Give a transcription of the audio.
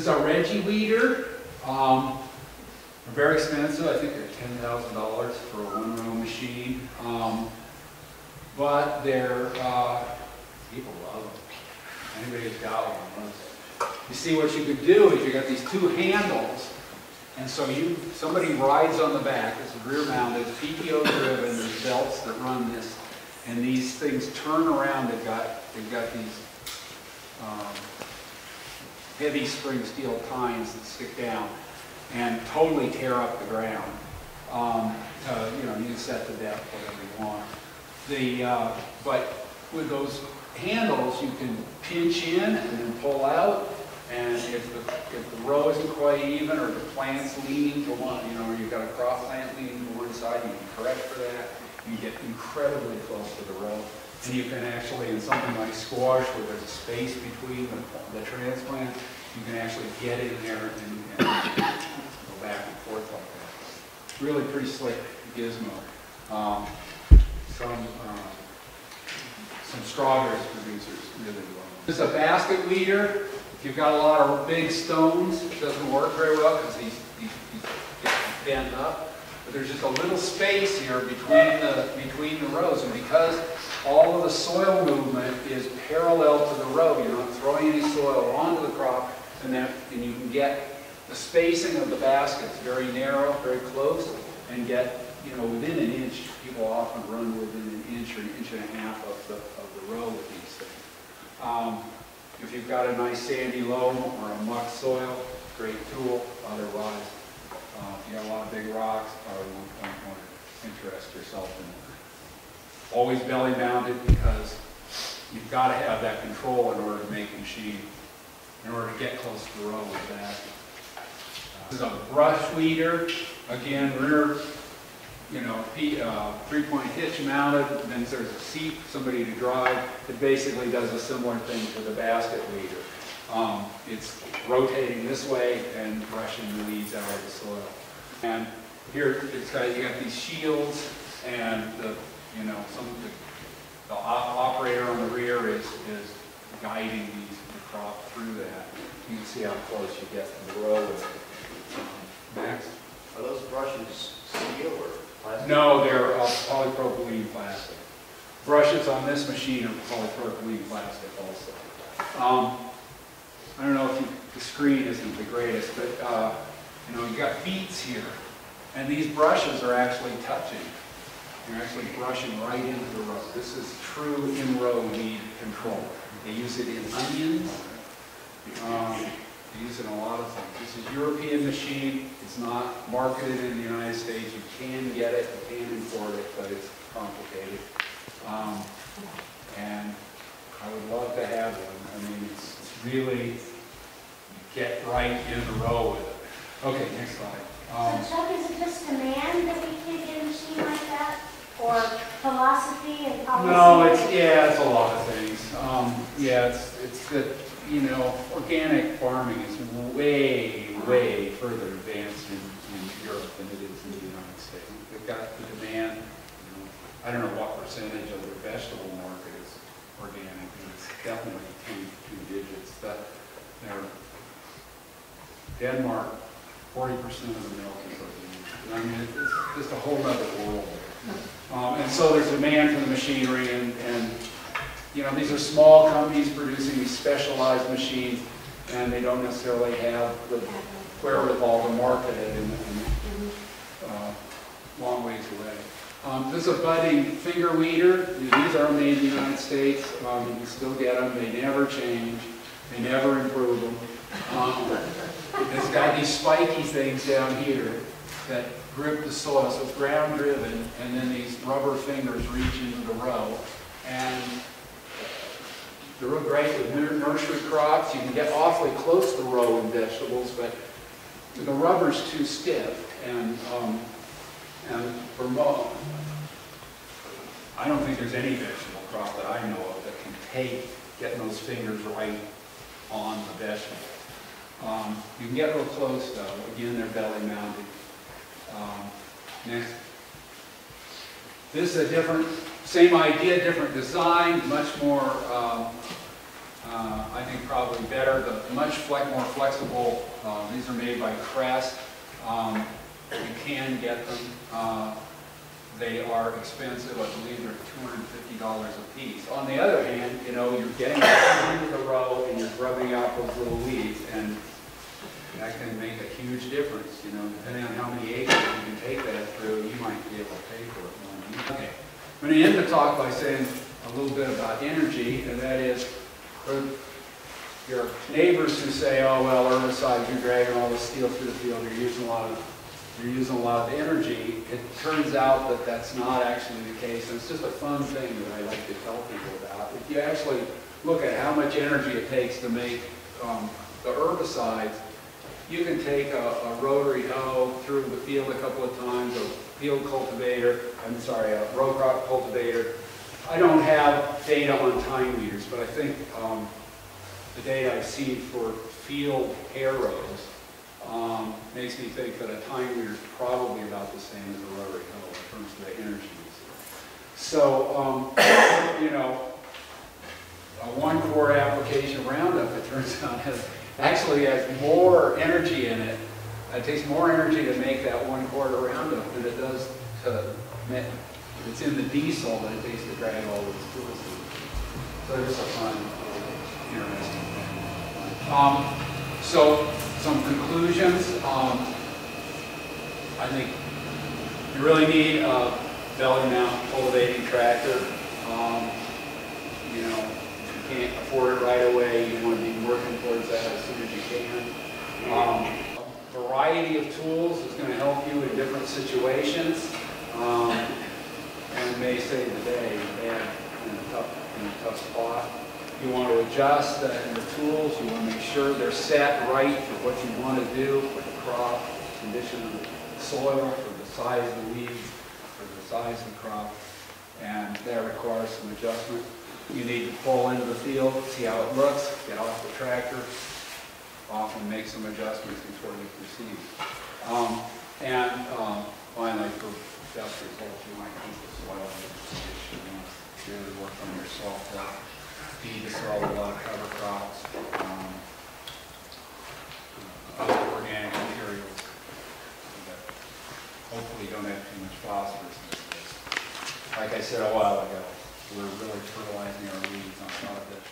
This is a Reggie weeder. They're very expensive. I think they're $10,000 for a one-row machine. But they're, people love them. Anybody who's got one loves it. You see what you could do is you got these two handles, and so somebody rides on the back. This is rear mounted, PTO driven. There's belts that run this, and these things turn around. They've got these heavy spring steel tines that stick down and totally tear up the ground. You know, you can set the depth whatever you want. But with those handles, you can pinch in and then pull out. And if the row isn't quite even, or the plant's leaning to one, you know, or you've got a crop plant leaning to one side, you can correct for that. You get incredibly close to the row. And you can actually, in something like squash, where there's a space between the transplant, you can actually get in there and go back and forth like that. Really pretty slick gizmo. Some strawberry producers really love it. This is a basket weeder. If you've got a lot of big stones, it doesn't work very well because these get bent up. But there's just a little space here between the rows, and because all of the soil movement is parallel to the row, you're not throwing any soil onto the crop, and you can get the spacing of the baskets very narrow, very close, and get, you know, within an inch. People often run within an inch or an inch and a half of the row with these things. If you've got a nice sandy loam or a muck soil, great tool. Otherwise, if you got a lot of big rocks, probably won't want to interest yourself in it. Always belly mounted, because you've got to have that control in order to make a machine, in order to get close to the row with that. This is a brush weeder. Again, rear, you know, 3-point hitch mounted. Then there's a seat, somebody to drive. It basically does a similar thing to the basket weeder. It's rotating this way and brushing the weeds out of the soil. And here you got these shields, and the operator on the rear is guiding the crop through that. You can see how close you get to the row. Max? Are those brushes steel or plastic? No, they're polypropylene plastic. Brushes on this machine are polypropylene plastic also. I don't know if the screen isn't the greatest, but you know, you got beets here, and these brushes are actually touching. You're actually brushing right into the row. This is true in-row weed control. They use it in onions. They use it in a lot of things. This is a European machine. It's not marketed in the United States. You can get it, you can import it, but it's complicated. And I would love to have one. I mean, it's really, you get right in the row with it. Okay, next slide. So Chuck, is it just demand that we can't get a machine like that? Or philosophy and policy? No, it's a lot of things. It's that, you know, organic farming is way further advanced in Europe than it is in the United States. They've got the demand. You know, I don't know what percentage of their vegetable market is organic, but it's definitely two digits. Denmark, 40% of the milk is organic. I mean, it's just a whole other world. And so there's demand for the machinery, and you know, these are small companies producing these specialized machines, and they don't necessarily have the wherewithal to market it in long ways away. This is a budding finger weeder. These are made in the United States. You can still get them. They never change. They never improve them. It's got these spiky things down here that grip the soil, so it's ground driven, and then these rubber fingers reach into the row. And they're real great with nursery crops. You can get awfully close to the row in vegetables, but the rubber's too stiff, and for most, I don't think there's any vegetable crop that I know of that can take getting those fingers right on the vegetable. You can get real close though. Again, they're belly mounted. Next. This is a different, same idea, different design, much more I think probably better, much more flexible. These are made by Crest. You can get them. They are expensive. I believe they're $250 a piece. On the other hand, you know, you're getting into the row and you're grubbing out those little weeds, and that can make a huge difference. You know, depending on how many acres you can take that through, you might be able to pay for it. Okay, I'm going to end the talk by saying a little bit about energy, and that is for your neighbors who say, oh well, herbicides, you're dragging all the steel through the field, you're using a lot of energy. It turns out that that's not actually the case, and it's just a fun thing that I like to tell people about. If you actually look at how much energy it takes to make the herbicides, you can take a rotary hoe through the field a couple of times, a field cultivator, a row crop cultivator. I don't have data on time meters, but I think the data I've seen for field harrows makes me think that a time meter is probably about the same as a rotary hoe in terms of the energy usage. So, you know, a 1-quart application of Roundup, it turns out, actually has more energy in it. It takes more energy to make that 1 quart of Roundup than it does to make, it's in the diesel than it takes to drag all those tools through. So it's a fun, interesting thing. So some conclusions. I think you really need a belly mount cultivating tractor. You know, if you can't afford it right away, you want to be working towards that as soon as you can. A variety of tools is going to help you in different situations, and it may save the day in a tough spot. You want to adjust the tools. You want to make sure they're set right for what you want to do for the crop, condition of the soil, for the size of the weeds, for the size of the crop, and that requires some adjustment. You need to pull into the field, see how it looks, get off the tractor, often make some adjustments before you proceed. Finally, for best results, you might keep the soil in good condition. You want to really work on your soil health. Feed the soil with a lot of cover crops, other organic materials that hopefully don't have too much phosphorus in this. Like I said a while ago, we're really fertilizing our weeds on a lot of this.